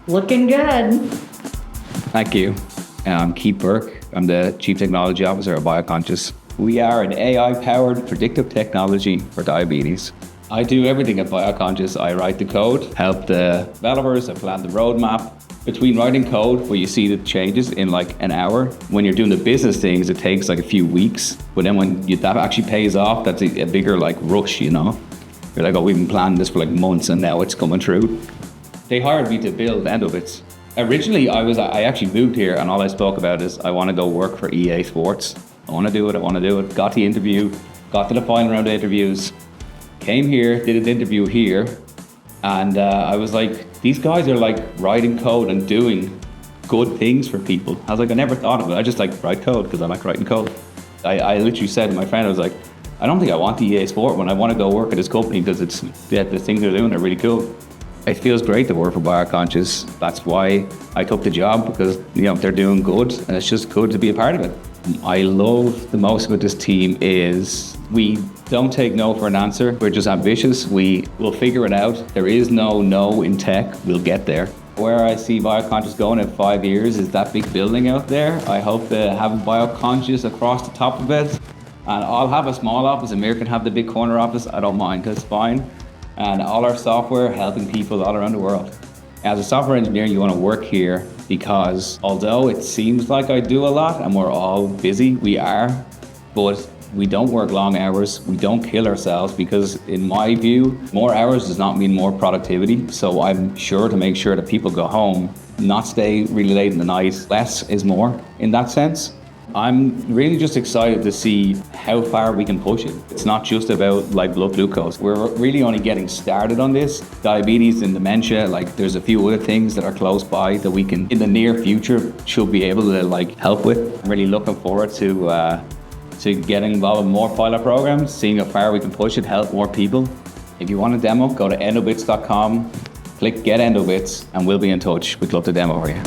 Looking good. Thank you. I'm Keith Burke. I'm the Chief Technology Officer of Bio Conscious. We are an AI-powered predictive technology for diabetes. I do everything at Bio Conscious. I write the code, help the developers, I plan the roadmap. Between writing code, where you see the changes in like an hour, when you're doing the business things, it takes like a few weeks. But then when that actually pays off, that's a bigger like rush, you know? You're like, oh, we've been planning this for like months and now it's coming true. They hired me to build Endobits. Originally, I actually moved here and all I spoke about is I want to go work for EA Sports. I want to do it. Got the interview, got to the final round of interviews, came here, did an interview here, and I was like, these guys are like writing code and doing good things for people. I was like, I never thought of it. I just like write code because I like writing code. I literally said to my friend, I was like, I don't think I want the EA Sport when I want to go work at this company because the things they're doing are really cool. It feels great to work for Bio Conscious. That's why I took the job, because they're doing good and it's just good to be a part of it. I love the most about this team is we don't take no for an answer. We're just ambitious. We will figure it out. There is no in tech. We'll get there. Where I see Bio Conscious going in 5 years is that big building out there. I hope to have Bio Conscious across the top of it. And I'll have a small office. Amir can have the big corner office. I don't mind, because it's fine. And all our software helping people all around the world. As a software engineer, you want to work here because although it seems like I do a lot and we're all busy, we are, but we don't work long hours. We don't kill ourselves because in my view, more hours does not mean more productivity. So I'm sure to make sure that people go home, not stay really late in the night. Less is more in that sense. I'm really just excited to see how far we can push it. It's not just about like blood glucose. We're really only getting started on this. Diabetes and dementia, like there's a few other things that are close by that we can, in the near future, should be able to like help with. I'm really looking forward to getting involved in more pilot programs, seeing how far we can push it, help more people. If you want a demo, go to endobits.com, click Get Endobits, and we'll be in touch. We'd love to demo for you.